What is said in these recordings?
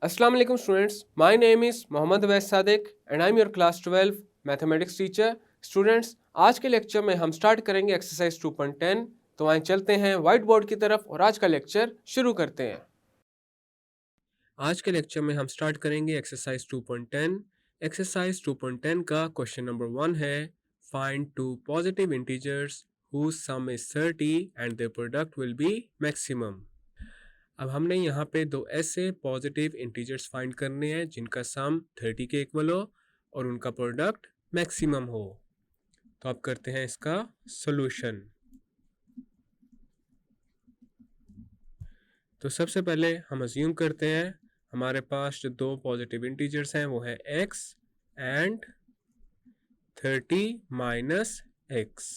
Assalamu alaikum students. My name is Mohammad Awais Sadiq and I'm your class 12 mathematics teacher. Students, आज के lecture में हम start करेंगे exercise 2.10. तो आइए चलते हैं व्हाइट बोर्ड की तरफ और आज का लेक्चर शुरू करते हैं. आज के लेक्चर में हम स्टार्ट करेंगे एक्सरसाइज 2.10. एक्सरसाइज 2.10 का क्वेश्चन नंबर 1 है find two positive integers whose sum is 30 and their product will be maximum. अब हमने यहाँ पे दो ऐसे पॉजिटिव इंटीजर्स फाइंड करने हैं जिनका सम 30 के इक्वल हो और उनका प्रोडक्ट मैक्सिमम हो. तो अब करते हैं इसका सॉल्यूशन. तो सबसे पहले हम अज्यूम करते हैं हमारे पास जो दो पॉजिटिव इंटीजर्स हैं वो है x एंड 30 माइनस x.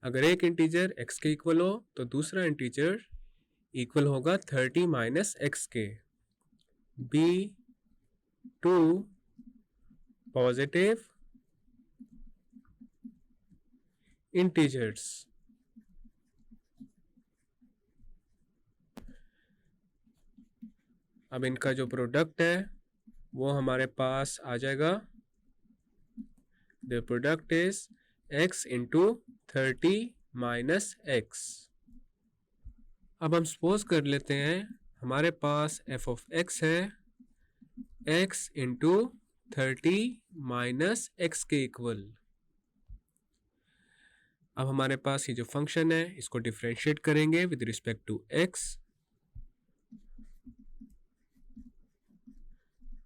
अगर एक इंटीजर x के इक्वल हो तो दूसरा इंटीजर इक्वल होगा 30 माइनस एक्स के. Be two positive integers. अब इनका जो प्रोडक्ट है वो हमारे पास आ जाएगा. The product is x into 30 minus x. अब हम सपोज कर लेते हैं हमारे पास f ऑफ x है x इंटू 30 माइनस एक्स के इक्वल. अब हमारे पास ये जो फंक्शन है इसको डिफरेंशिएट करेंगे with respect to x.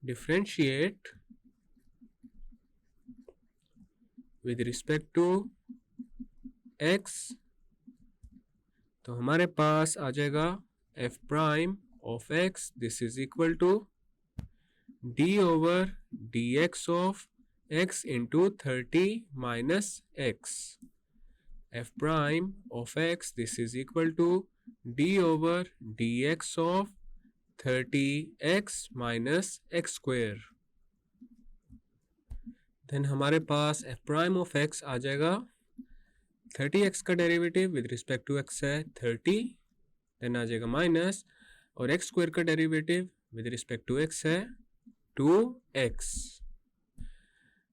Differentiate with respect to x. तो हमारे पास आ जाएगा f prime of x this is equal to d over dx of x into 30 minus x. f prime of x this is equal to d over dx of 30x minus x square. then हमारे पास f prime of x आ जाएगा 30x का derivative with respect to x है 30, then आ जाएगा minus, और x square का derivative with respect to x है 2x.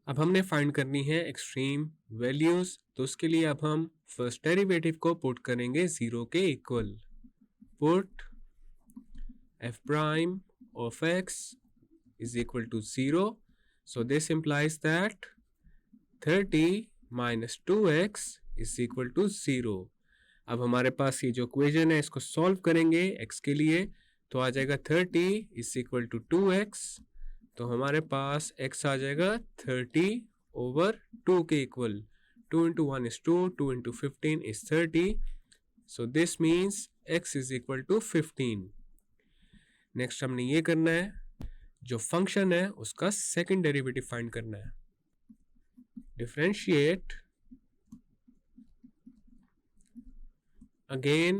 अब हमने फाइंड करनी है एक्सट्रीम वैल्यूज. तो उसके लिए अब हम फर्स्ट डेरिवेटिव को पुट करेंगे 0 के equal. Put f prime of x is equal to 0. So this implies that 30 minus 2x is equal to 0. अब हमारे पास ये जो इक्वेशन है इसको सॉल्व करेंगे x के लिए. तो आ जाएगा 30 इज इक्वल टू 2x. तो हमारे पास x आ जाएगा 30 ओवर 2 के equal. 2 into 1 is 2, 2 into 15 is 30. So this means x is equal to 15. Next हमने ये करना है, जो फंक्शन है उसका सेकंड डेरिवेटिव फाइंड करना है. Differentiate again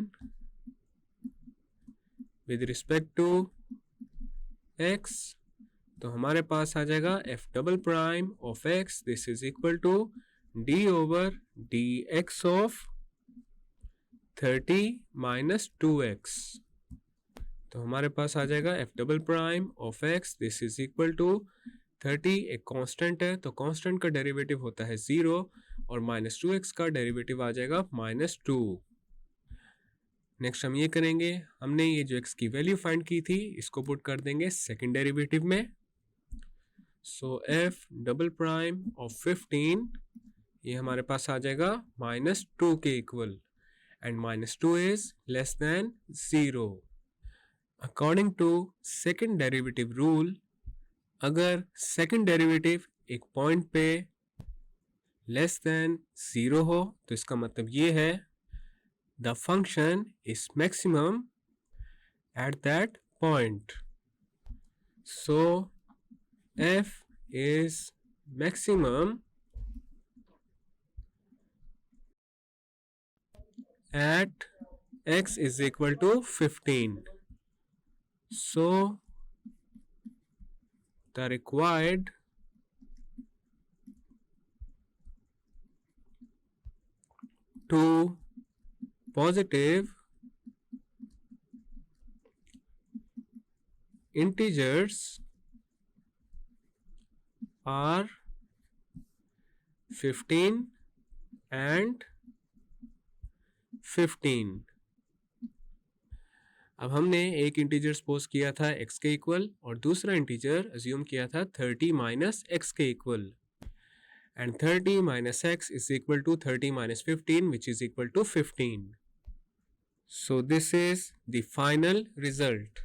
with respect to x. तो हमारे पास आ जाएगा f double prime of x this is equal to d over dx of 30 minus 2x. तो हमारे पास आ जाएगा f double prime of x this is equal to 30. एक कांस्टेंट है तो कांस्टेंट का डेरिवेटिव होता है 0 और माइनस 2x का डेरिवेटिव आ जाएगा माइनस 2. नेक्स्ट हम ये करेंगे, हमने ये जो x की वैल्यू फाइंड की थी इसको पुट कर देंगे सेकंड डेरिवेटिव में. So f double prime of 15 ये हमारे पास आ जाएगा माइनस 2 के equal, and minus 2 is less than 0. According to second derivative rule, अगर सेकंड डेरिवेटिव एक पॉइंट पे लेस देन 0 हो तो इसका मतलब ये है the function is maximum at that point. So f is maximum at x is equal to 15. So the required two positive integers are 15 and 15। अब हमने एक इंटीजर सपोज किया था x के इक्वल और दूसरा इंटीजर अज्यूम किया था 30 माइनस x के इक्वल, and 30 minus x is equal to 30 minus 15, which is equal to 15. So this is the final result.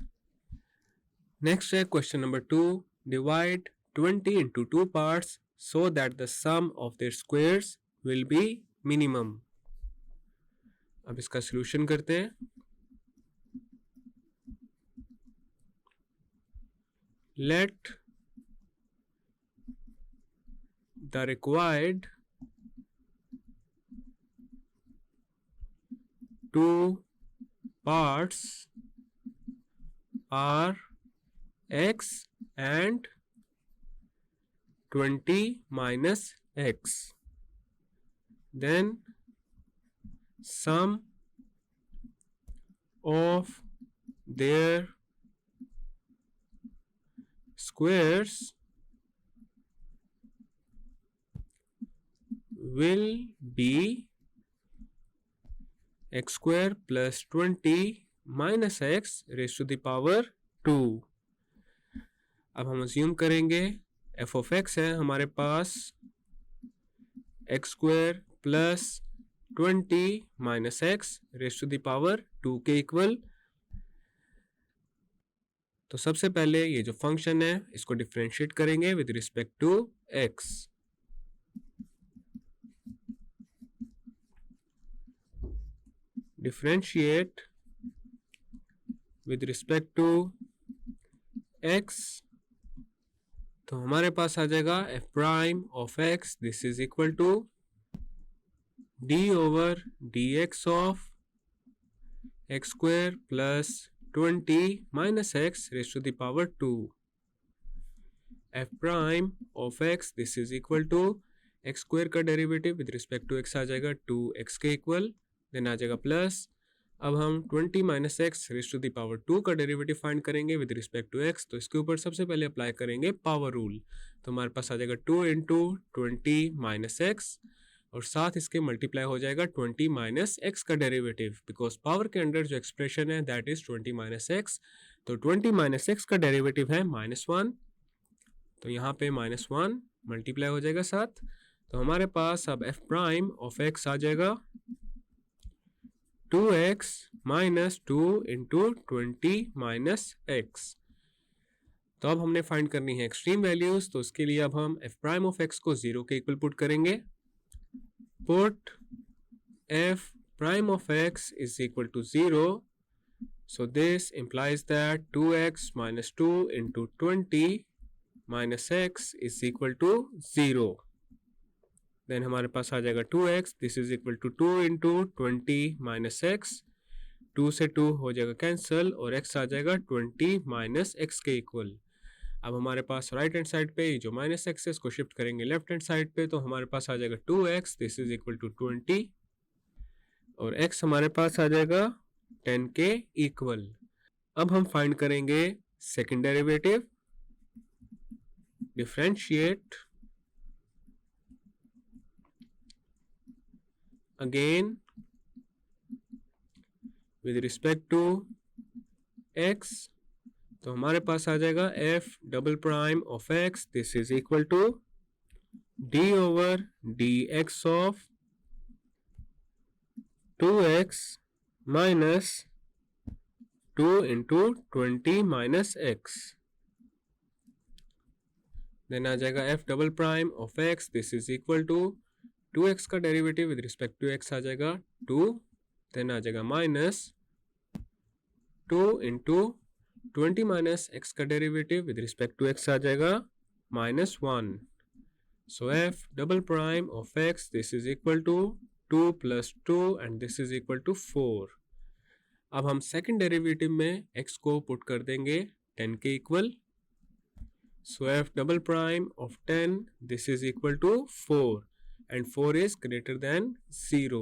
Next है question number 2. Divide 20 into 2 parts so that the sum of their squares will be minimum. अब इसका solution करते हैं। Let the required 2 parts are x and 20 minus x. Then sum of their squares will be x square plus 20 minus x raised to the power 2. अब हम assume करेंगे f of x है हमारे पास x square plus 20 minus x raised to the power 2 के equal. तो सबसे पहले ये जो फंक्शन है इसको डिफरेंशिएट करेंगे with respect to x। Differentiate with respect to x, तो हमारे पास आ जाएगा f prime of x, this is equal to d over dx of x square plus 20 minus x raised to the power 2. f prime of x, this is equal to x square का derivative with respect to x आ जाएगा 2x के equal, then आ जाएगा plus. अब हम 20 minus x raise to the power 2 का derivative find करेंगे विद रिस्पेक्ट टू x, तो इसके ऊपर सबसे पहले अप्लाई करेंगे पावर रूल। तो हमारे पास आ जाएगा 2 इंटू 20 माइनस एक्स और साथ इसके मल्टीप्लाई हो जाएगा 20 माइनस एक्स का डेरिवेटिव, बिकॉज पावर के अंडर जो एक्सप्रेशन है दैट इज 20 माइनस एक्स। तो 20 माइनस एक्स का डेरिवेटिव है -1, तो यहाँ पे -1 मल्टीप्लाई हो जाएगा साथ। तो हमारे पास अब f प्राइम ऑफ x आ जाएगा 2x minus 2 into 20 minus x. तो अब हमने फाइंड करनी है एक्सट्रीम वैल्यूज, तो उसके लिए अब हम f प्राइम ऑफ x को 0 के इक्वल पुट करेंगे। Put f prime of x is equal to 0, so this implies that 2x minus 2 into 20 minus x is equal to 0. Then हमारे पास आ जाएगा 2x, this is equal to 2 into 20 minus x, 2 से 2 हो जाएगा cancel और x आ जाएगा 20 माइनस x के इक्वल। अब हमारे पास राइट हैंड साइड पे जो माइनस एक्स है इसको शिफ्ट करेंगे लेफ्ट हैंड साइड पे, तो हमारे पास आ जाएगा 2x, this is equal to 20 और x हमारे पास आ जाएगा 10 के इक्वल। अब हम फाइंड करेंगे second derivative. Differentiate again with respect to x, तो हमारे पास आ जाएगा f double prime of x, this is equal to d over dx of 2x minus 2 into 20 minus x। Then आ जाएगा f double prime of x, this is equal to 2x का derivative with respect to x आ जाएगा 2, then आ जाएगा minus 2 into 20 minus x का derivative with respect to x आ जाएगा -1। So f double prime of x, this is equal to 2 plus 2 and this is equal to 4। अब हम second derivative में x को पुट कर देंगे 10 के equal. So f double prime of 10, this is equal to 4 and 4 is greater than 0.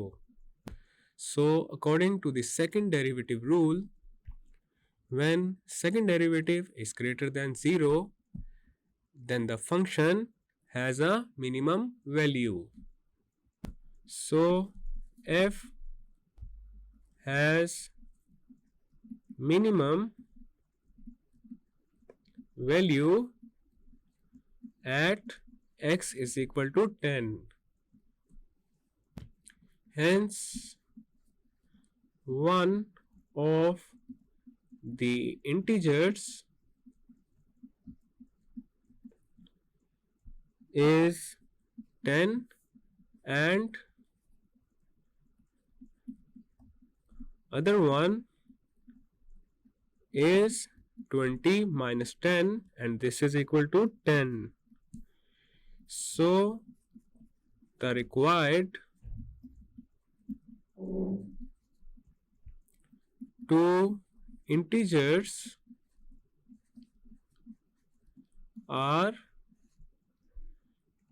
So according to the second derivative rule, when second derivative is greater than 0, then the function has a minimum value. So f has minimum value at x is equal to 10. Hence, one of the integers is 10 and other one is 20 minus 10, and this is equal to 10. So the required two integers are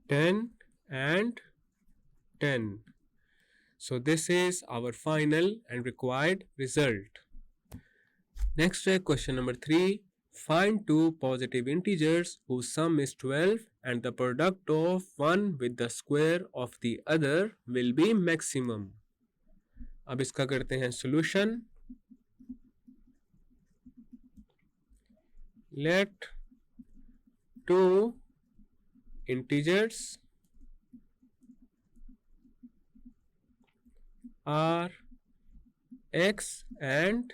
10 and 10. So this is our final and required result. Next है question number 3. Find two positive integers whose sum is 12 and the product of one with the square of the other will be maximum. अब इसका करते हैं solution. Let two integers are x and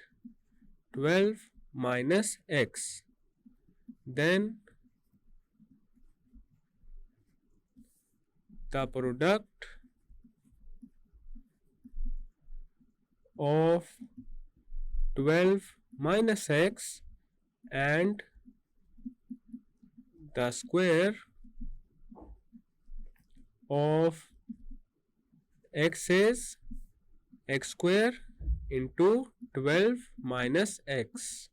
12 minus x. Then the product of 12 minus x and the square of x is x square into 12 minus x.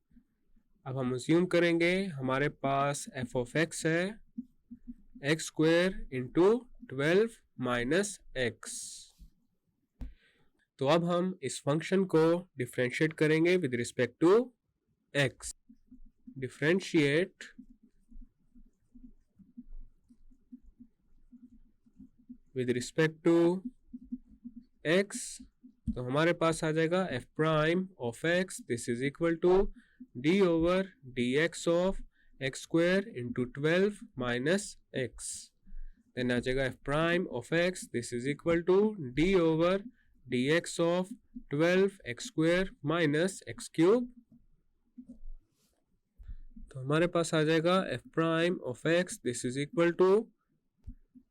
अब हम assume करेंगे हमारे पास f of x है x square into 12 minus x. तो अब हम इस फंक्शन को डिफरेंशिएट करेंगे with respect to x. Differentiate with respect to x, तो हमारे पास आ जाएगा f prime of x, this is equal to d over dx of x square into 12 minus x. Then आ जाएगा f prime of x, this is equal to d over dx of 12 x square minus x cube. तो हमारे पास आ जाएगा f prime of x, this is equal to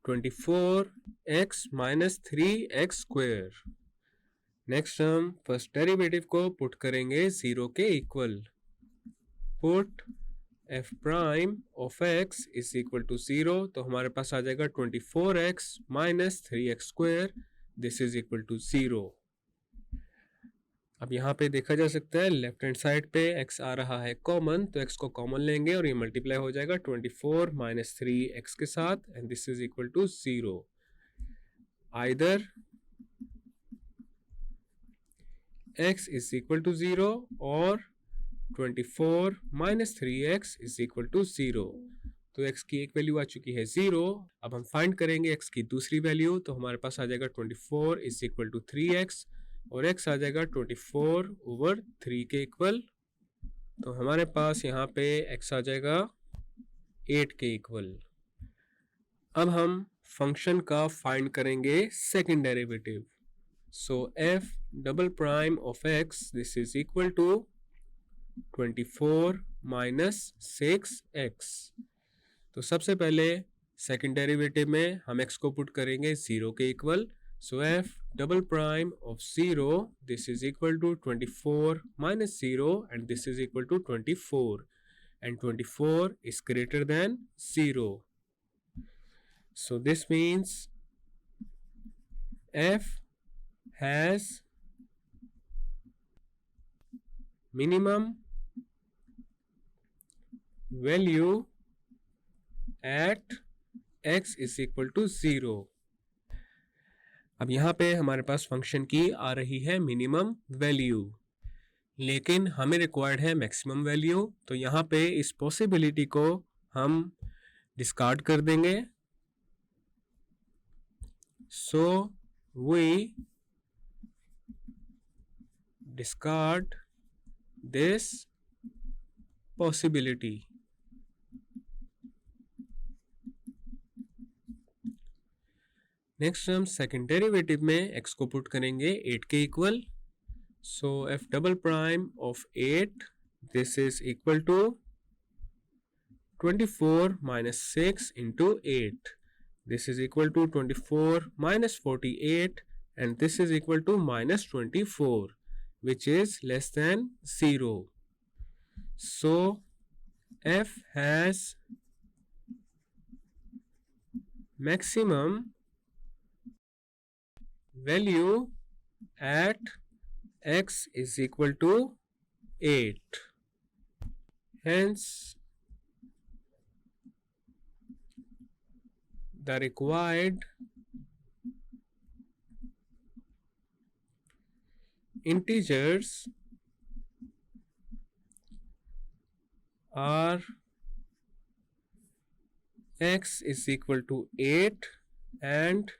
24x minus 3x square. Next हम first derivative को put करेंगे 0 के equal. Put f prime of x is equal to 0, तो हमारे पास आ जाएगा 24x minus 3x square, this is equal to 0. अब यहाँ पे देखा जा सकता है लेफ्ट हैंड साइड पे x आ रहा है कॉमन, तो x को कॉमन लेंगे और ये मल्टीप्लाई हो जाएगा 24 माइनस 3x के साथ, and this is equal to 0. Either x is equal to 0 और 24 minus 3x is equal to 0. तो x की एक वैल्यू आ चुकी है 0. अब हम फाइंड करेंगे x की दूसरी वैल्यू, तो हमारे पास आ जाएगा 24 इज इक्वल टू 3x और x आ जाएगा 24 ओवर 3 के इक्वल. तो हमारे पास यहाँ पे x आ जाएगा 8 के इक्वल. अब हम फंक्शन का फाइंड करेंगे second derivative. So f double prime of x, this is equal to 24 minus 6x. तो सबसे पहले सेकंड डेरिवेटिव में हम x को पुट करेंगे 0 के equal. So f double prime of 0, this is equal to 24 minus 0 and this is equal to 24, and 24 is greater than 0. So this means f has minimum value at x is equal to 0. अब यहाँ पे हमारे पास function की आ रही है minimum value. लेकिन हमें required है मैक्सिमम वैल्यू, तो यहाँ पे इस पॉसिबिलिटी को हम डिस्कार्ड कर देंगे. So we discard this possibility. Next हम सेकेंड डेरिवेटिव में x को पुट करेंगे 8 के equal. So f double prime of 8, this is equal to 24 minus 6 into 8. This is equal to 24 minus 48 and this is equal to minus 24, which is less than 0. So f has maximum value at x is equal to 8. Hence the required integers are x is equal to 8 and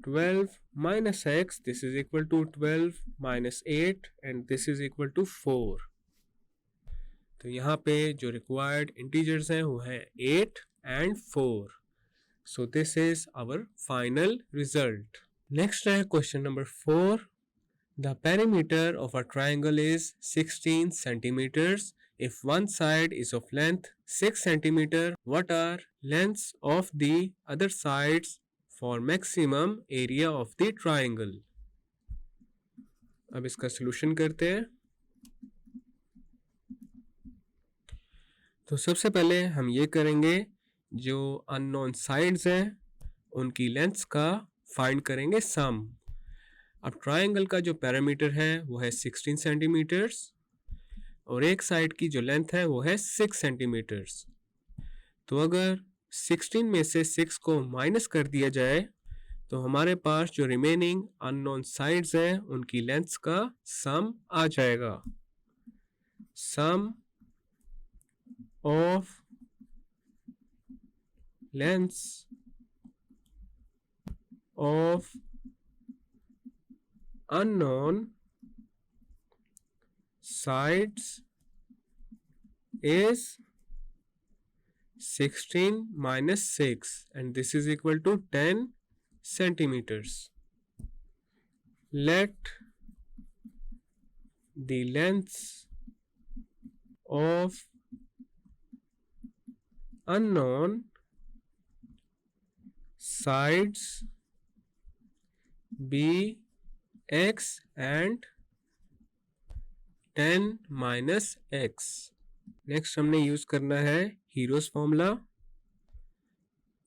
12 minus x, this is equal to 12 minus 8 and this is equal to 4. तो यहाँ पे जो required integers हैं वो हैं 8 and 4. So this is our final result. Next है question number 4. The perimeter of a triangle is 16 centimeters. If one side is of length 6 centimeter, what are lengths of the other sides for maximum area of the triangle? अब इसका solution करते हैं. तो सबसे पहले हम ये करेंगे, जो अननोन साइड्स हैं उनकी लेंथ्स का फाइंड करेंगे सम. अब ट्राइंगल का जो पैरामीटर है वो है 16 सेंटीमीटर्स और एक साइड की जो लेंथ है वो है 6 सेंटीमीटर्स. तो अगर 16 में से 6 को माइनस कर दिया जाए तो हमारे पास जो रिमेनिंग अननोन साइड्स हैं उनकी लेंथ्स का सम आ जाएगा. Sum of lengths of unknown sides is 16 minus 6 and this is equal to 10 centimeters. Let the lengths of unknown sides be x and 10 minus x. Next हमने use करना है heroes formula.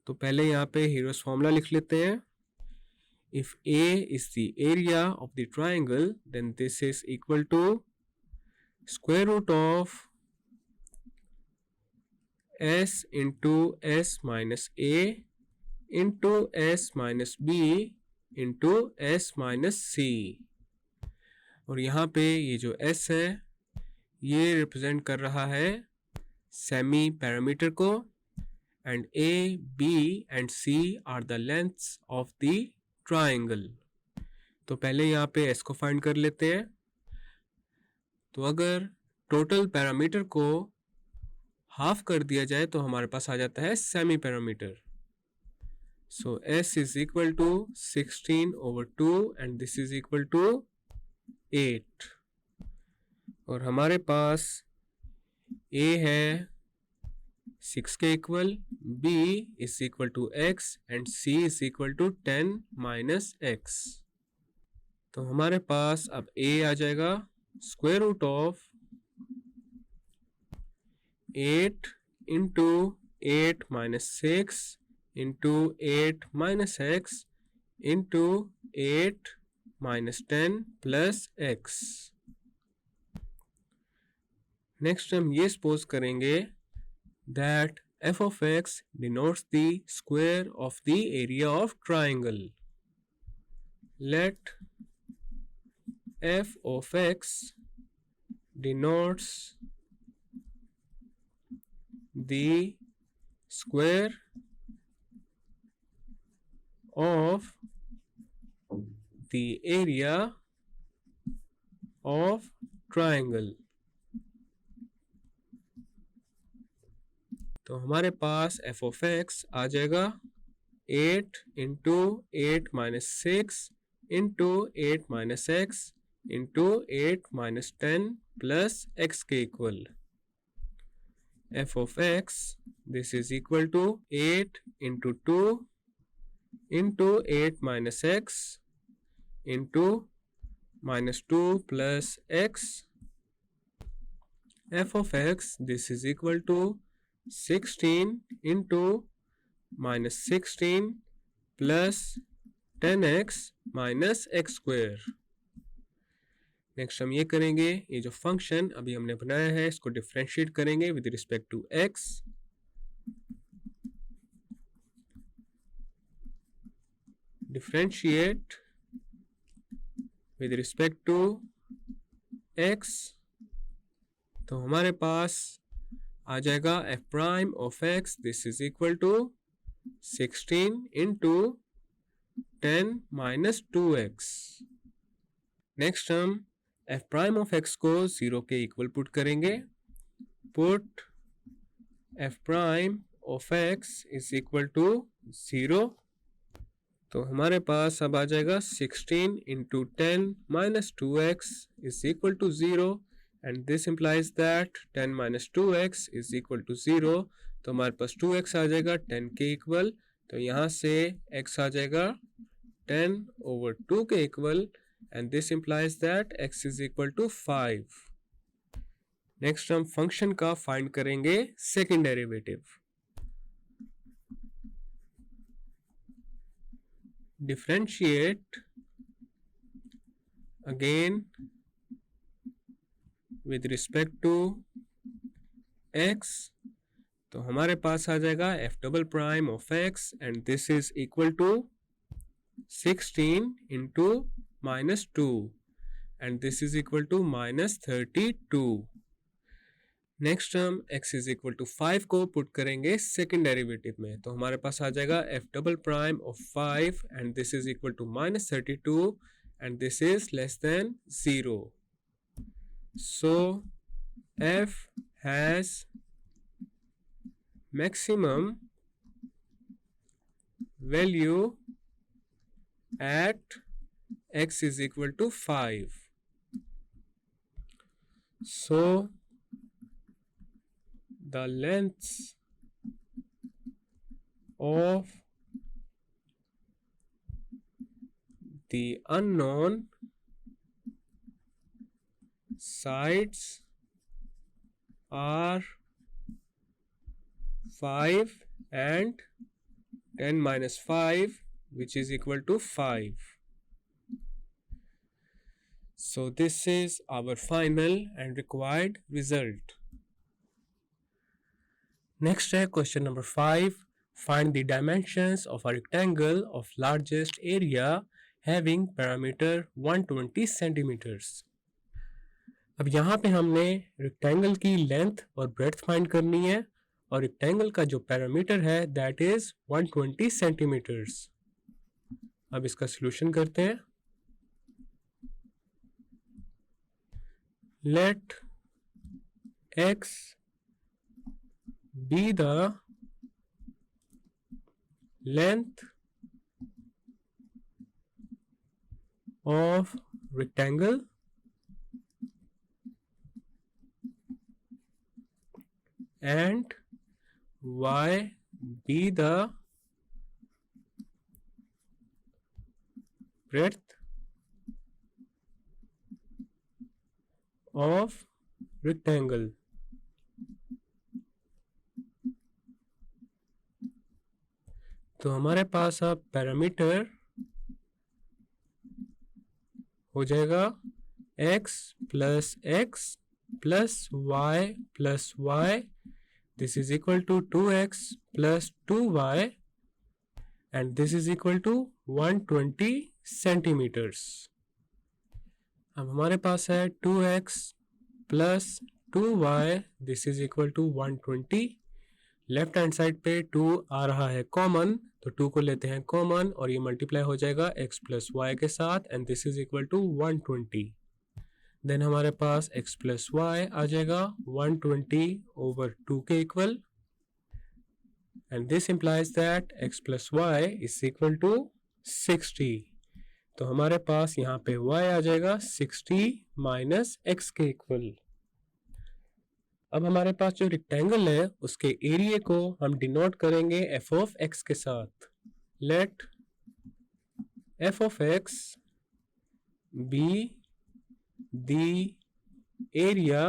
तो पहले यहाँ पे हीरोस फॉर्मूला लिख लेते हैं. If A is the area of the triangle, then this is equal to square root of s into s minus A into s minus B into s minus C. और यहाँ पे ये जो s है ये रिप्रेजेंट कर रहा है सेमी पैरामीटर को and A, B and C are the lengths of the triangle. तो पहले यहाँ पे s को फाइंड कर लेते हैं. तो अगर टोटल पैरामीटर को हाफ कर दिया जाए तो हमारे पास आ जाता है semi parameter. So s is equal to 16 over 2 and this is equal to 8. और हमारे पास a है 6 के equal, b is equal to x and c is equal to 10 minus x. तो हमारे पास अब a आ जाएगा square root of 8 into 8 minus 6 into 8 minus x into 8 minus 10 plus x. Next हम ये सपोज करेंगे that f of x denotes the square of the area of triangle. Let f of x denotes the square of the area of triangle। तो हमारे पास f of x आ जाएगा 8 into 8 minus 6 into 8 minus x into 8 minus 10 plus x के equal. f of x this is equal to 8 into 2 into 8 minus x into minus 2 plus x। f of x this is equal to 16 into minus 16 plus 10x minus x square। Next हम ये करेंगे, ये जो function अभी हमने बनाया है इसको डिफरेंशिएट करेंगे with respect to x। Differentiate with respect to x, तो हमारे पास आ जाएगा f prime of x this is equal to 16 into 10 minus 2x। Next हम f प्राइम ऑफ x को 0 के इक्वल पुट करेंगे। Put f prime of x is equal to 0, तो हमारे पास अब आ जाएगा 16 into 10 minus 2x is equal to 0 and this implies that 10 minus 2x is equal to 0, तो हमारे पास 2x आ जाएगा 10 के इक्वल, तो यहाँ से x आ जाएगा 10 over 2 के इक्वल and this implies that x is equal to 5। Next हम फंक्शन का फाइंड करेंगे second derivative. Differentiate again with respect to x, तो हमारे पास आ जाएगा f double prime of x and this is equal to 16 into minus 2 and this is equal to minus 32। Next हम x is equal to 5 को put करेंगे second derivative में, तो हमारे पास आ जाएगा f double prime of 5 and this is equal to minus 32 and this is less than 0। So f has maximum value at x is equal to 5. So the lengths of the unknown sides are 5 and 10 minus 5 which is equal to 5. So this is our final and required result. Next है question number 5. Find the dimensions of a rectangle of largest area having perimeter 120 centimeters. अब यहाँ पे हमने rectangle की length और breadth find करनी है और रेक्टेंगल का जो पैरामीटर है दैट इज 120 सेंटीमीटर्स। अब इसका सॉल्यूशन करते हैं। Let x be the length of rectangle and y be the breadth of rectangle। तो हमारे पास अब पैरामीटर हो जाएगा x plus x plus y plus y, this is equal to 2x plus 2y and this is equal to 120 centimeters। अब हमारे पास है 2x plus 2y this is equal to 120। Left hand side पे 2 आ रहा है common, तो 2 को लेते हैं कॉमन और ये मल्टीप्लाई हो जाएगा x प्लस वाई के साथ and this is equal to 120। Then हमारे पास x प्लस वाई आ जाएगा 120 ओवर 2 के equal and this implies that x plus y is equal to 60। तो हमारे पास यहाँ पे y आ जाएगा 60 माइनस x के इक्वल। अब हमारे पास जो रेक्टेंगल है उसके एरिया को हम डिनोट करेंगे f ऑफ x के साथ। Let f of x be the area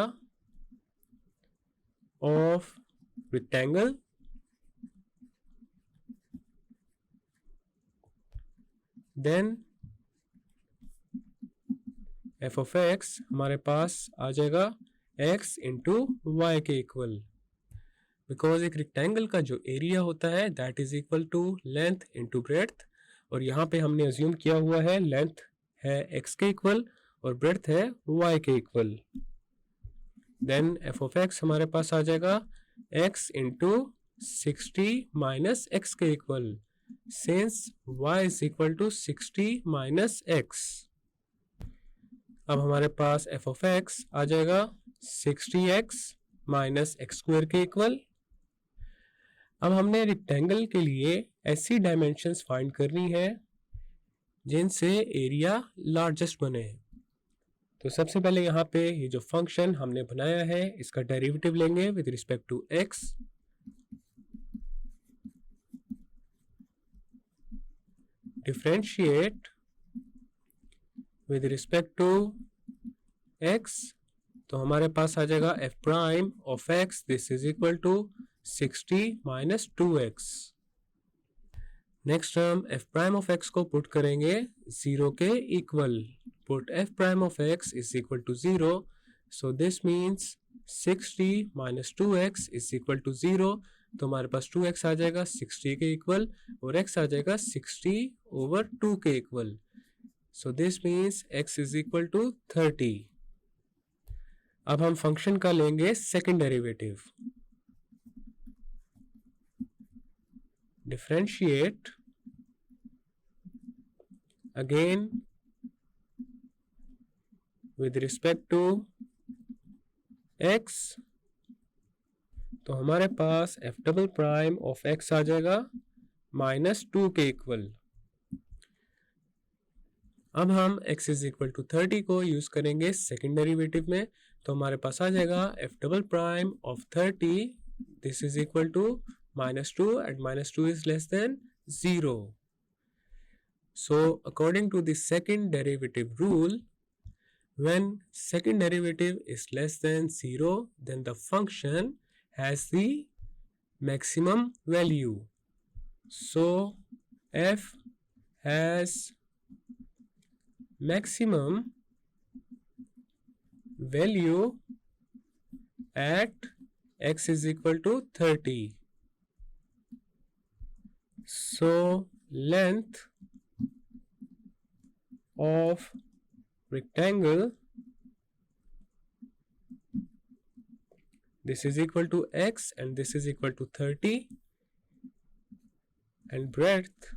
of rectangle then f of x हमारे पास आ जाएगा x इंटू वाई के इक्वल, बिकॉज एक रेक्टेंगल का जो एरिया होता है that is equal to length into breadth, और यहाँ पे हमने अज्यूम किया हुआ है लेंथ है x के इक्वल और ब्रेड्थ है y के equal. Then f of x हमारे पास आ जाएगा x इंटू 60 माइनस x के equal, since y is equal to 60 minus x। अब हमारे पास f ऑफ x आ जाएगा 60x माइनस एक्स स्क्वायर के इक्वल। अब हमने रेक्टेंगल के लिए ऐसी डायमेंशंस फाइंड करनी है जिनसे एरिया लार्जेस्ट बने। तो सबसे पहले यहाँ पे ये जो फंक्शन हमने बनाया है इसका डेरिवेटिव लेंगे with respect to x। Differentiate with respect to x, तो हमारे पास आ जाएगा f prime of x this is equal to 60 minus 2x। Next हम f प्राइम ऑफ x को पुट करेंगे 0 के equal. Put f prime of x is equal to 0, so this means 60 minus 2x is equal to 0। तो हमारे पास 2x आ जाएगा 60 के equal और x आ जाएगा 60 ओवर 2 के equal, so this means x is equal to 30। अब हम फंक्शन का लेंगे second derivative. Differentiate again with respect to x, तो हमारे पास f double prime of x आ जाएगा माइनस 2 के इक्वल। अब हम x इज इक्वल टू 30 को यूज करेंगे सेकंड डेरिवेटिव में, तो हमारे पास आ जाएगा f double prime of 30 this is equal to minus 2 and minus 2 is less than 0। So according to the second derivative rule, when second derivative is less than 0 then the function has the maximum value. So f has maximum value at x is equal to 30. So length of rectangle this is equal to x and this is equal to 30, and breadth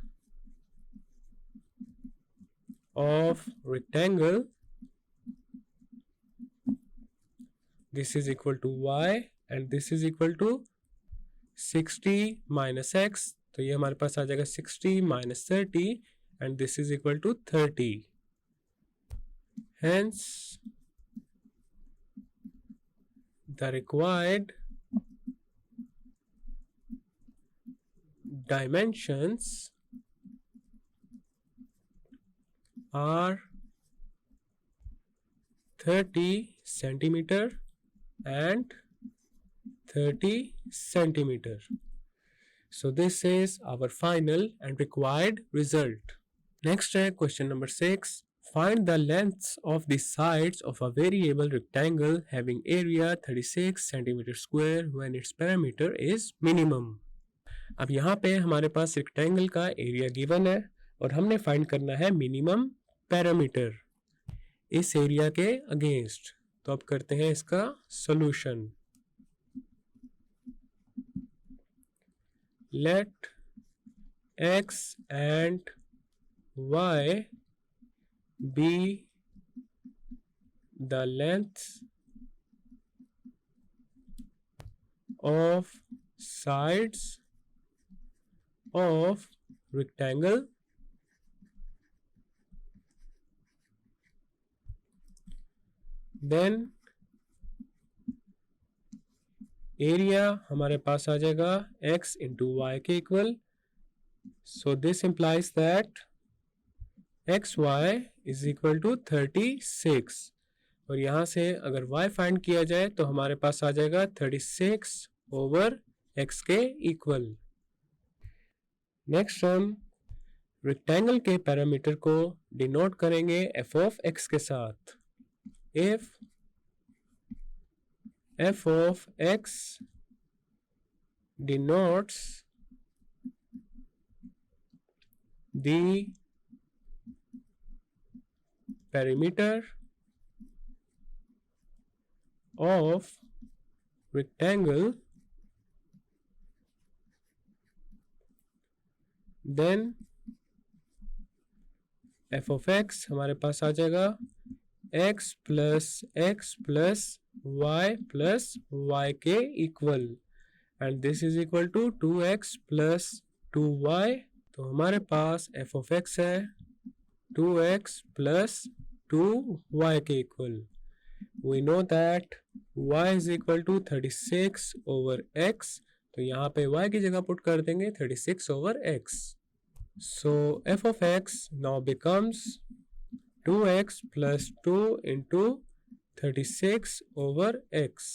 of rectangle this is equal to y and this is equal to 60 minus x, तो ये हमारे पास आ जाएगा 60 minus 30 and this is equal to 30. Hence the required dimensions are 30 centimeter and 30 centimeter. So this is our final and required result. Next है question number 6. Find the lengths of the sides of a variable rectangle having area 36 centimeter square when its perimeter is minimum. अब यहाँ पे हमारे पास rectangle का area given है और हमने फाइंड करना है मिनिमम पैरामीटर इस एरिया के अगेंस्ट। तो अब करते हैं इसका solution. Let x and y be the lengths of sides of rectangle then area हमारे पास आ जाएगा x इंटू वाई के equal. So this implies that x y is equal to 36 और यहाँ से अगर y फाइंड किया जाए तो हमारे पास आ जाएगा 36 ओवर x के इक्वल। नेक्स्ट हम रेक्टेंगल के पैरामीटर को डिनोट करेंगे f ऑफ x के साथ। If f of x denotes the perimeter of rectangle, then f of x हमारे पास आ जाएगा x plus y plus y के equal and this is equal to 2x plus 2y। तो हमारे पास f of x है 2x plus 2y के equal. We know that y is equal to 36 over x, तो यहाँ पे y की जगह पुट कर देंगे 36 over x। So f of x now becomes 2x plus 2 into 36 over x।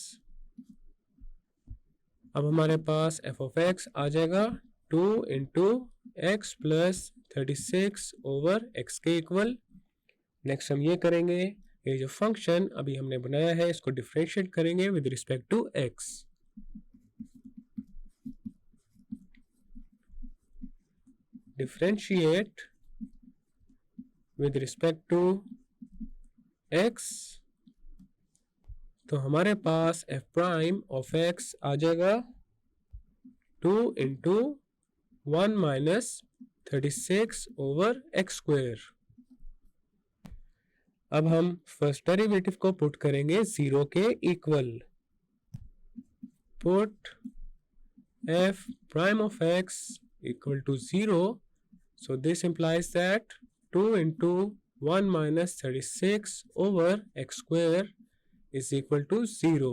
अब हमारे पास f of x आ जाएगा 2 into x plus 36 over x के इक्वल। नेक्स्ट हम ये करेंगे, ये जो फंक्शन अभी हमने बनाया है इसको डिफरेंशिएट करेंगे with respect to x। Differentiate with respect to x, तो हमारे पास f प्राइम ऑफ x आ जाएगा 2 into 1 minus 36 over x square. अब हम फर्स्ट डेरिवेटिव को पुट करेंगे 0 के equal. Put f prime of x equal to 0, so this implies that 2 into 1 minus 36 over x square is equal to 0।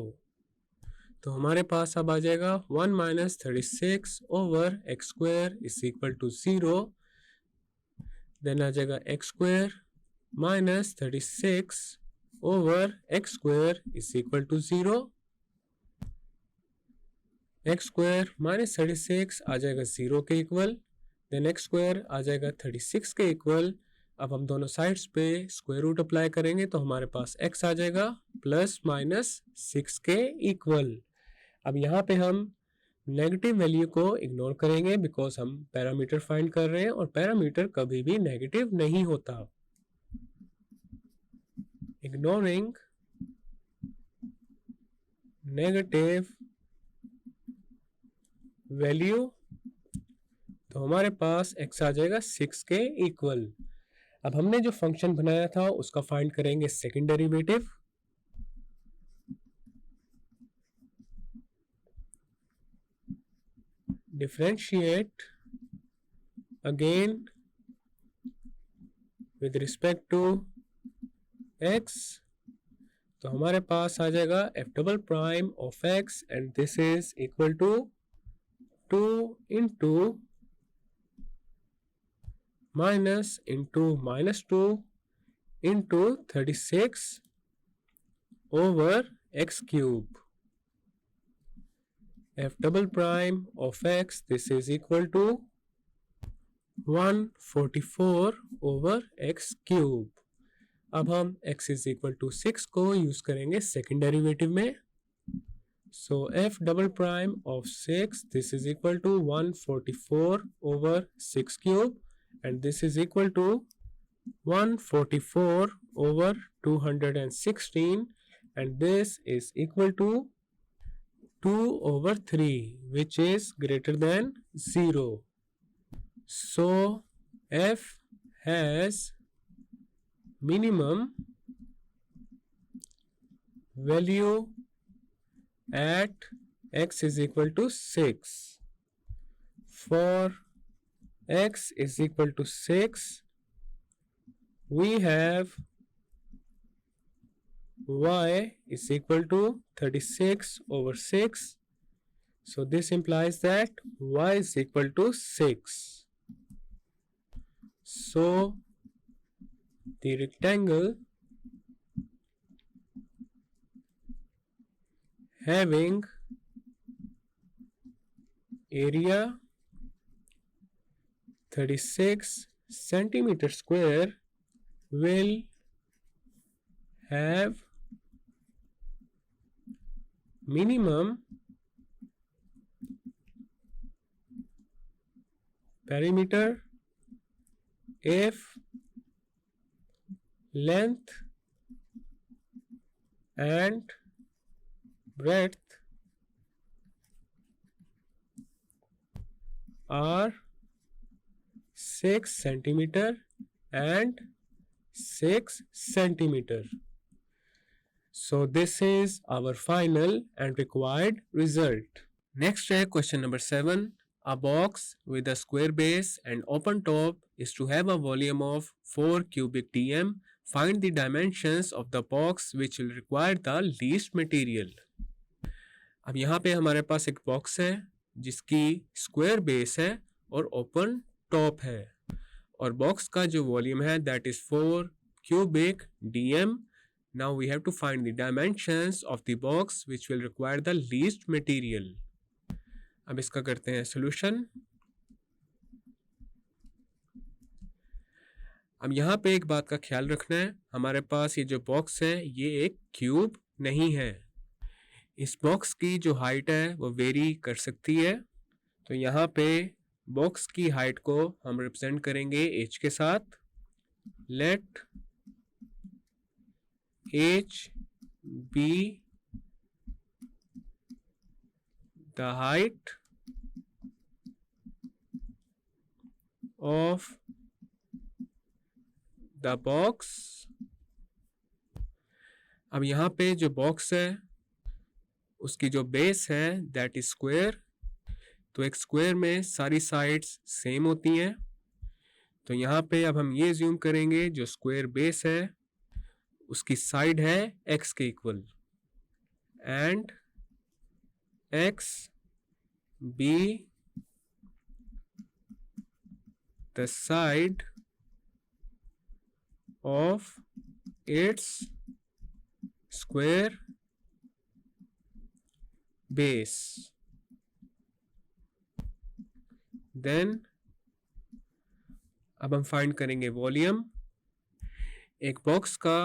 तो हमारे पास अब आ जाएगा 1 minus 36 over x square is equal to 0। Then आ जाएगा x square minus 36 over x square is equal to 0। x square minus 36 आ जाएगा 0 के इक्वल। देन x square आ जाएगा 36 के इक्वल। अब हम दोनों साइड्स पे स्क्वायर रूट अप्लाई करेंगे तो हमारे पास x आ जाएगा प्लस माइनस 6 के इक्वल। अब यहाँ पे हम नेगेटिव वैल्यू को इग्नोर करेंगे बिकॉज हम पैरामीटर फाइंड कर रहे हैं और पैरामीटर कभी भी नेगेटिव नहीं होता। इग्नोरिंग नेगेटिव वैल्यू, तो हमारे पास x आ जाएगा 6 के इक्वल। अब हमने जो फंक्शन बनाया था उसका फाइंड करेंगे second derivative. Differentiate again with respect to x, तो हमारे पास आ जाएगा f double prime of x and this is equal to 2 into minus into minus 2 into 36 over x cube। f double prime of x, this is equal to 144 over x cube। अब हम x is equal to 6 को use करेंगे second derivative में। So f double prime of 6, this is equal to 144 over 6 cube and this is equal to 144 over 216 and this is equal to 2/3, which is greater than 0. So f has minimum value at x is equal to 6. For x is equal to 6, we have y is equal to 36/6. So this implies that y is equal to 6. So the rectangle having area 36 centimeter square will have minimum perimeter if length and breadth are 6 centimeter and 6 centimeter. So this is our final and required result. Next है question number 7. A box with a square base and open top is to have a volume of 4 cubic dm. Find the dimensions of the box which will require the least material. अब यहाँ पे हमारे पास एक box है जिसकी square base है और open top है और बॉक्स का जो वॉल्यूम है that is 4 cubic dm. Now we have to find the dimensions of the box which will require the least material. अब इसका करते हैं सोल्यूशन. अब यहाँ पे एक बात का ख्याल रखना है, हमारे पास ये जो बॉक्स है ये एक क्यूब नहीं है. इस बॉक्स की जो हाइट है वो वेरी कर सकती है. तो यहाँ पे बॉक्स की हाइट को हम रिप्रेजेंट करेंगे h के साथ. Let h be the height of the box. अब यहाँ पे जो बॉक्स है उसकी जो बेस है दैट इज स्क्वायर. तो एक स्क्वायर में सारी साइड्स सेम होती हैं. तो यहाँ पे अब हम ये ज्यूम करेंगे जो स्क्वायर बेस है उसकी साइड है x के equal and x be the side of its square base. Then अब हम फाइंड करेंगे वॉल्यूम. एक बॉक्स का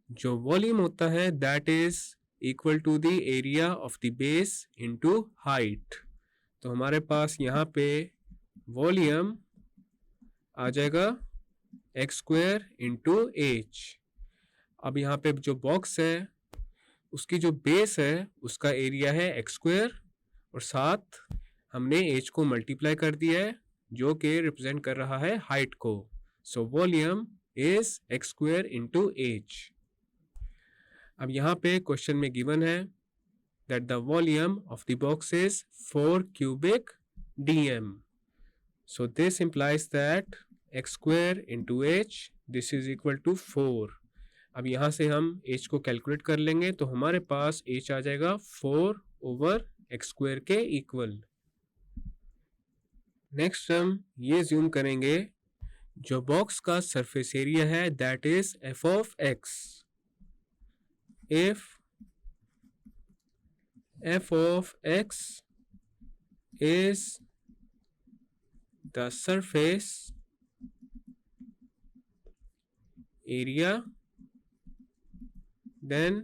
जो वॉल्यूम होता है that is equal to the area of the base into height. तो हमारे पास यहाँ पे वॉल्यूम आ जाएगा एक्स स्क्वायर इंटू एच. अब यहाँ पे जो बॉक्स है उसकी जो बेस है उसका एरिया है एक्स स्क्वायर और साथ हमने एच को मल्टीप्लाई कर दिया है जो कि रिप्रेजेंट कर रहा है हाइट को. So volume is x square into h. अब यहाँ पे क्वेश्चन में गिवन है that the volume of the box is 4 cubic dm. So this implies that x square into h this is equal to 4. अब यहाँ से हम h को कैलकुलेट कर लेंगे तो हमारे पास h आ जाएगा 4/x स्क्वायर के इक्वल. नेक्स्ट हम ये ज्यूम करेंगे जो बॉक्स का सरफेस एरिया है that is f of x. If f of x is the surface area then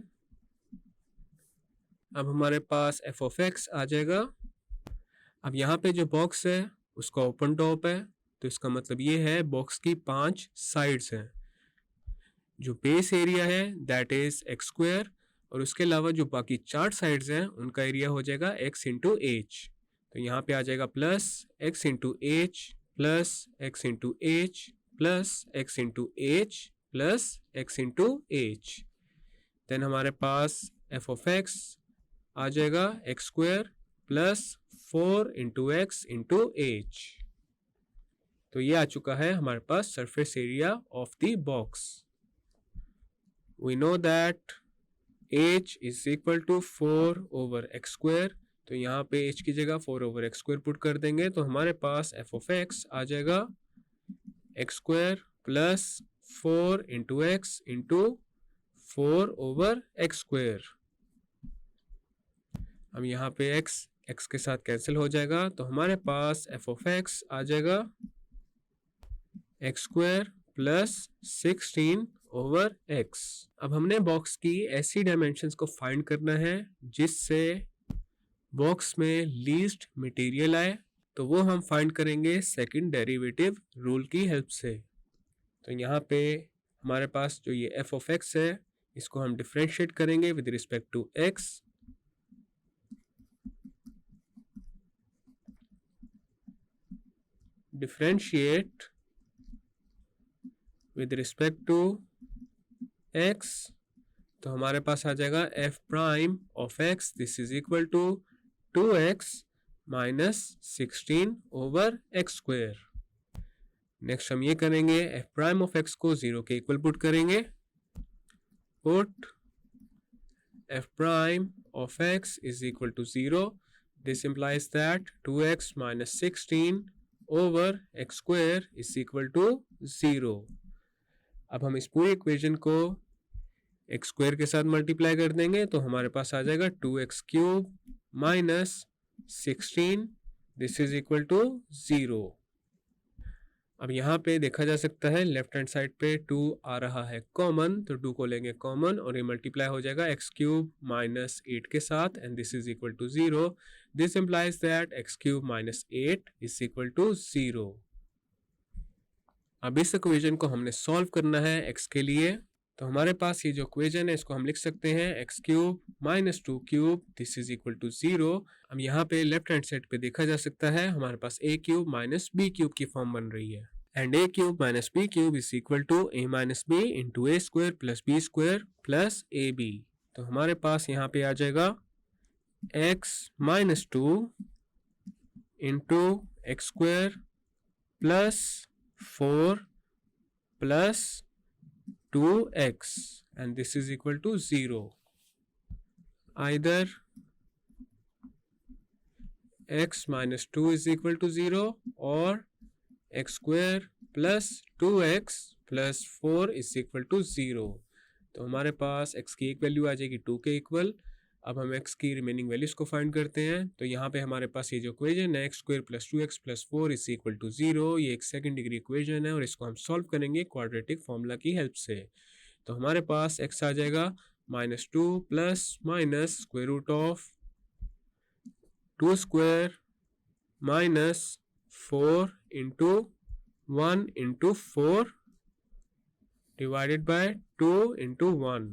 अब हमारे पास f of x आ जाएगा. अब यहाँ पे जो बॉक्स है उसका ओपन टॉप है तो इसका मतलब ये है बॉक्स की 5 साइड्स हैं. जो बेस एरिया है दैट इज एक्स स्क्वायर और उसके अलावा जो बाकी 4 साइड्स हैं उनका एरिया हो जाएगा x इंटू एच। तो यहाँ पे आ जाएगा plus x into H plus x into H plus x into H plus x into H. Then हमारे पास f ऑफ x आ जाएगा X square plus 4 into X into H. तो ये आ चुका है हमारे पास surface area of the box. We know that h is equal to 4 over x square. तो यहाँ पे h की जगह 4 ओवर एक्स स्क्वायर पुट कर देंगे तो हमारे पास f ऑफ x आ जाएगा X square plus 4 into X into 4 over x square. अब यहाँ पे x के साथ कैंसिल हो जाएगा तो हमारे पास f ऑफ x आ जाएगा X square plus 16 over x। अब हमने बॉक्स की ऐसी डायमेंशंस को फाइंड करना है जिससे बॉक्स में लीस्ट मटेरियल आए, तो वो हम फाइंड करेंगे सेकंड डेरिवेटिव रूल की हेल्प से। तो यहाँ पे हमारे पास जो ये f ऑफ x है इसको हम डिफरेंशिएट करेंगे with respect to x। Differentiate with respect to x, तो हमारे पास आ जाएगा f prime of x this is equal to 2x minus 16 over x square. Next हम ये करेंगे f प्राइम ऑफ x को 0 के इक्वल पुट करेंगे। Put f prime of x is equal to 0। This implies that 2x minus 16 over x square is equal to 0। अब हम इस पूरी इक्वेशन को एक्स स्क्वायर के साथ मल्टीप्लाई कर देंगे तो हमारे पास आ जाएगा 2x cube minus 16 this is equal to 0। अब यहाँ पे देखा जा सकता है लेफ्ट हैंड साइड पे 2 आ रहा है कॉमन, तो 2 को लेंगे कॉमन और ये मल्टीप्लाई हो जाएगा x क्यूब माइनस 8 के साथ and this is equal to 0। This implies that x cube minus 8 is equal to 0। अब इस इक्वेशन को हमने सॉल्व करना है x के लिए, तो हमारे पास ये जो इक्वेशन है इसको हम लिख सकते हैं x cube minus 2 cube this is equal to 0। अब यहाँ पे लेफ्ट हैंड साइड पे देखा जा सकता है हमारे पास a cube minus b cube की फॉर्म बन रही है and a cube minus b cube is equal to a minus b into a square plus b square plus ab। तो हमारे पास यहाँ पे आ जाएगा x minus 2 into x square plus 4 plus 2x and this is equal to 0. Either x minus 2 is equal to 0 or x square plus 2x plus 4 is equal to 0. तो हमारे पास x की एक वैल्यू आ जाएगी 2 के इक्वल। अब हम x की रिमेनिंग वैल्यूज को फाइंड करते हैं, तो यहाँ पे हमारे पास ये जो इक्वेशन है x square plus 2x plus 4 is equal to 0, ये एक सेकंड डिग्री इक्वेशन है और इसको हम सॉल्व करेंगे क्वाड्रेटिक फॉर्मूला की हेल्प से। तो हमारे पास x आ जाएगा minus 2 plus minus square root of 2 square minus 4 into 1 into 4 divided by 2 into 1।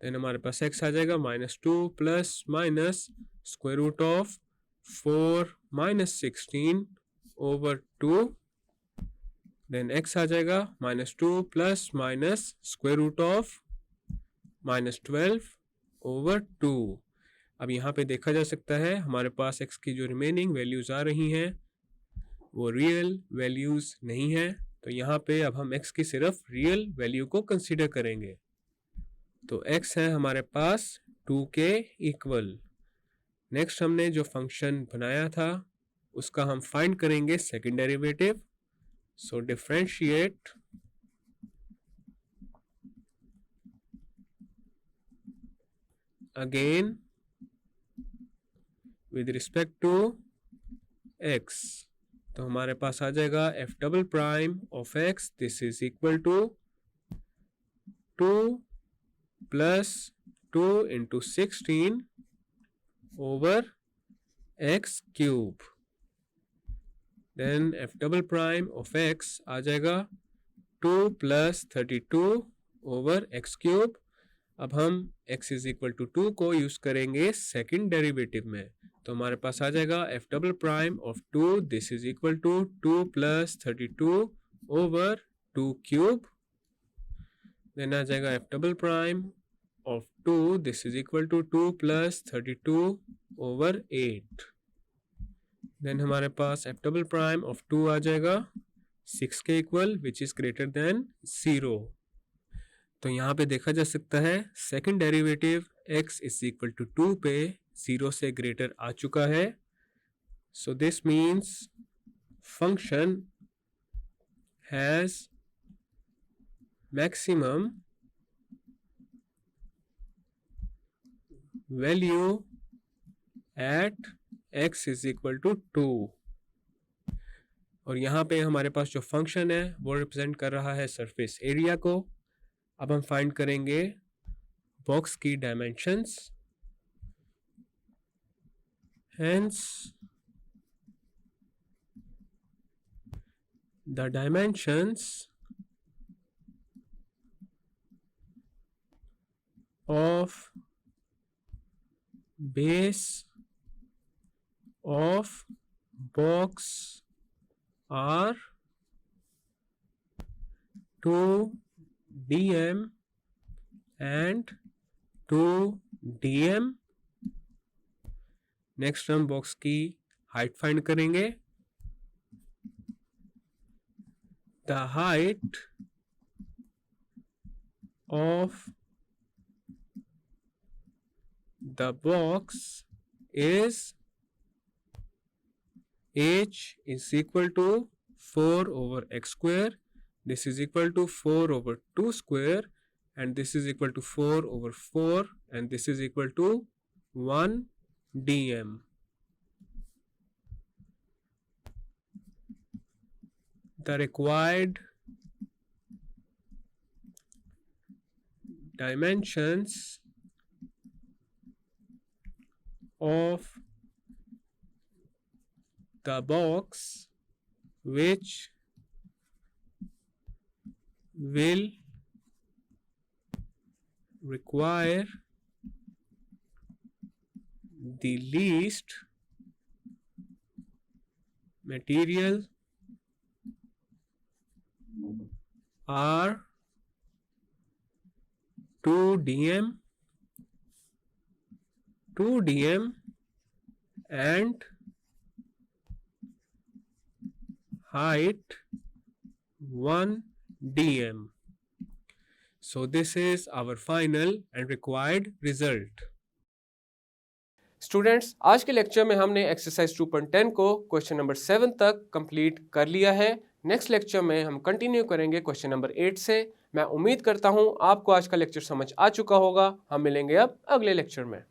Then हमारे पास x आ जाएगा minus 2 plus minus square root of 4 minus 16 over 2। Then x आ जाएगा minus 2 plus minus square root of minus 12 over 2। अब यहाँ पे देखा जा सकता है हमारे पास x की जो रिमेनिंग वैल्यूज आ रही हैं वो रियल वैल्यूज नहीं है, तो यहाँ पे अब हम x की सिर्फ रियल वैल्यू को कंसिडर करेंगे। तो x है हमारे पास 2 के इक्वल। नेक्स्ट हमने जो फंक्शन बनाया था उसका हम फाइंड करेंगे second derivative. So differentiate again with respect to x, तो हमारे पास आ जाएगा f double prime of x this is equal to 2 plus 2 into 16 over x cube. Then f double prime of x आ जाएगा 2 प्लस 32 ओवर x क्यूब अब हम x is equal to 2 को यूज करेंगे सेकंड डेरिवेटिव में, तो हमारे पास आ जाएगा f double prime of 2 this is equal to 2 plus 32 over 2 cube, then आ जाएगा f double prime of 2 this is equal to 2 plus 32 over 8, then हमारे पास f डबल प्राइम ऑफ 2 आ जाएगा 6 के equal which is greater than 0। तो यहाँ पे देखा जा सकता है second derivative x is equal to 2 पे 0 से ग्रेटर आ चुका है, so this means function has maximum value at x is equal to 2। और यहाँ पे हमारे पास जो फंक्शन है वो रिप्रेजेंट कर रहा है सरफेस एरिया को। अब हम फाइंड करेंगे बॉक्स की dimensions, hence the dimensions of base of box are 2 dm and 2 dm। Next हम बॉक्स की हाइट फाइंड करेंगे। The height of the box is h is equal to 4 over x square, this is equal to 4 over 2 square, and this is equal to 4 over 4, and this is equal to 1 dm। The required dimensions of the box which will require the least material are 2 dm and height 1 dm। So this is our final and required result। Students, आज के lecture में हमने exercise 2.10 को question number 7 तक complete कर लिया है। Next lecture में हम कंटिन्यू करेंगे क्वेश्चन नंबर 8 से। मैं उम्मीद करता हूं आपको आज का लेक्चर समझ आ चुका होगा। हम मिलेंगे अब अगले लेक्चर में।